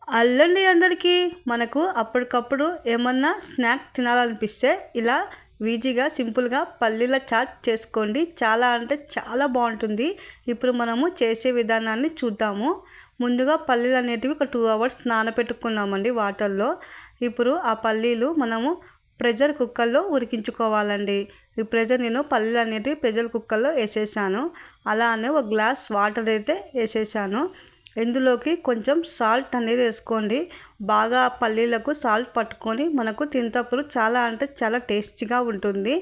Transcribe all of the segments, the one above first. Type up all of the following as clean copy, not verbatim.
అల్లండి అందరికీ మనకు అప్పటికప్పుడు ఏమన్నా స్నాక్ తినాలనిపిస్తే ఇలా ఈజీగా సింపుల్గా పల్లీల చాట్ చేసుకోండి. చాలా అంటే చాలా బాగుంటుంది. ఇప్పుడు మనము చేసే విధానాన్ని చూద్దాము. ముందుగా పల్లీలు అనేటివి ఒక 2 hours నానబెట్టుకున్నామండి వాటర్లో. ఇప్పుడు ఆ పల్లీలు మనము ప్రెషర్ కుక్కర్లో ఉడికించుకోవాలండి. ఈ నేను పల్లీలు అనేటివి ప్రెషర్ కుక్కర్లో వేసేసాను. అలానే ఒక గ్లాస్ వాటర్ అయితే వేసేసాను. ఇందులోకి కొంచెం సాల్ట్ అనేది వేసుకోండి. బాగా పల్లీలకు సాల్ట్ పట్టుకొని మనకు తింటప్పుడు చాలా అంటే చాలా టేస్టీగా ఉంటుంది.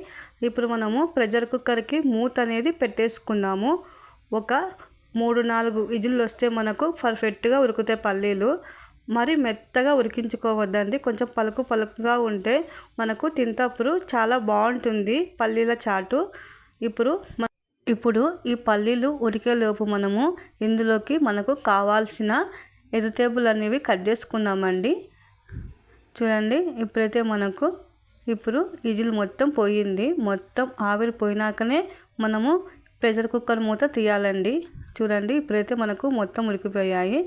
ఇప్పుడు మనము ప్రెషర్ కుక్కర్కి మూత అనేది పెట్టేసుకుందాము. ఒక 3-4 విజిల్లు వస్తే మనకు పర్ఫెక్ట్గా ఉడుకుతాయి పల్లీలు. మరి మెత్తగా ఉడికించుకోవద్దండి. కొంచెం పలుకుగా ఉంటే మనకు తింటప్పుడు చాలా బాగుంటుంది పల్లీల చాటు. ఇప్పుడు ఈ పల్లీలు ఉడికేలోపు మనము ఇందులోకి మనకు కావాల్సిన వెజిటేబుల్ అనేవి కట్ చేసుకుందామండి. చూడండి, ఇప్పుడైతే మనకు విజిల్ మొత్తం పోయింది. మొత్తం ఆవిరి పోయినాకనే మనము ప్రెషర్ కుక్కర్ మూత తీయాలండి. చూడండి, ఇప్పుడైతే మనకు మొత్తం ఉడికిపోయాయి.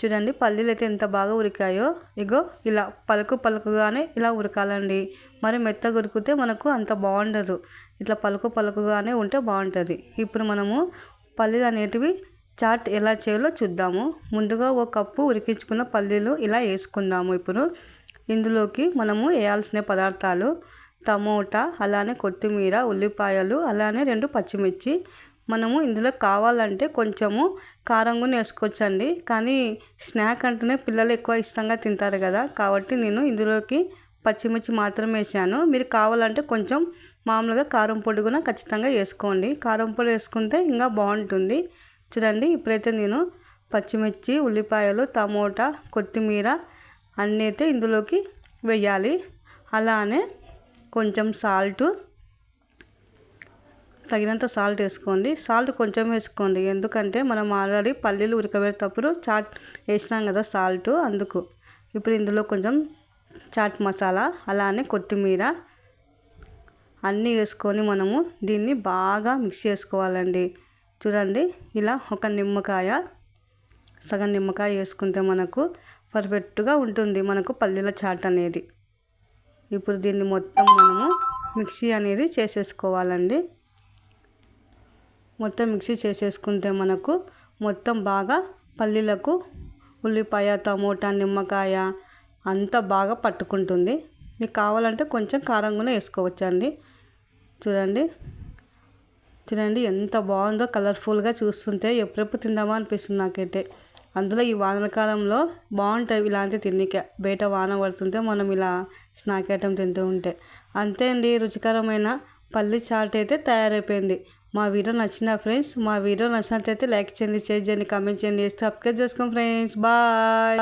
చూడండి, పల్లీలు అయితే ఎంత బాగా ఉడికాయో. ఇగో ఇలా పలుకుగానే ఇలా ఉడకాలండి. మరి మెత్తగా ఉడికితే మనకు అంత బాగుండదు. ఇట్లా పలుకుగానే ఉంటే బాగుంటుంది. ఇప్పుడు మనము పల్లీలు అనేటివి చాట్ ఎలా చేయాలో చూద్దాము. ముందుగా 1 కప్పు ఉడికించుకున్న పల్లీలు ఇలా వేసుకుందాము. ఇప్పుడు ఇందులోకి మనము వేయాల్సిన పదార్థాలు టమోటా, అలానే కొత్తిమీర, ఉల్లిపాయలు, అలానే 2 పచ్చిమిర్చి. మనము ఇందులో కావాలంటే కొంచెము కారం కూడా వేసుకోవచ్చండి. కానీ స్నాక్ అంటేనే పిల్లలు ఎక్కువ ఇష్టంగా తింటారు కదా, కాబట్టి నేను ఇందులోకి పచ్చిమిర్చి మాత్రమే వేసాను. మీరు కావాలంటే కొంచెం మామూలుగా కారం పొడి కూడా ఖచ్చితంగా వేసుకోండి. కారం పొడి వేసుకుంటే ఇంకా బాగుంటుంది. చూడండి, ఇప్పుడైతే నేను పచ్చిమిర్చి, ఉల్లిపాయలు, టమోటా, కొత్తిమీర అన్నీ అయితే ఇందులోకి వేయాలి. అలానే కొంచెం తగినంత సాల్ట్ వేసుకోండి. సాల్ట్ కొంచెం వేసుకోండి, ఎందుకంటే మనం ఆల్రెడీ పల్లీలు ఉడకబెట్టేటప్పుడు చాట్ వేసినాం కదా సాల్ట్, అందుకు. ఇప్పుడు ఇందులో కొంచెం చాట్ మసాలా, అలానే కొత్తిమీర అన్నీ వేసుకొని మనము దీన్ని బాగా మిక్స్ చేసుకోవాలండి. చూడండి, ఇలా ఒక నిమ్మకాయ, సగం నిమ్మకాయ వేసుకుంటే మనకు పర్ఫెక్ట్గా ఉంటుంది మనకు పల్లీల చాట్ అనేది. ఇప్పుడు దీన్ని మొత్తం మనము మిక్సీ అనేది చేసేసుకోవాలండి. మొత్తం మిక్సీ చేసేసుకుంటే మనకు మొత్తం బాగా పల్లీలకు ఉల్లిపాయ, టమోటా, నిమ్మకాయ అంతా బాగా పట్టుకుంటుంది. మీకు కావాలంటే కొంచెం కారం కూడా వేసుకోవచ్చండి. చూడండి ఎంత బాగుందో, కలర్ఫుల్గా చూస్తుంటే ఎప్పుడెప్పుడు తిందామా అనిపిస్తుంది నాకైతే. అందులో ఈ వానకాలంలో బాగుంటాయి ఇలాంటి తిండికే. బయట వాన పడుతుంటే మనం ఇలా స్నాక్ ఐటమ్ తింటూ ఉంటే అంతే అండి. రుచికరమైన పల్లి చాట్ అయితే తయారైపోయింది. మా వీడియో నచ్చిన ఫ్రెండ్స్, మా వీడియో నచ్చినట్లయితే లైక్ చేయండి, షేర్ చేయండి, కామెంట్ చేయండి, సబ్స్క్రైబ్ చేసుకోండి ఫ్రెండ్స్. బాయ్.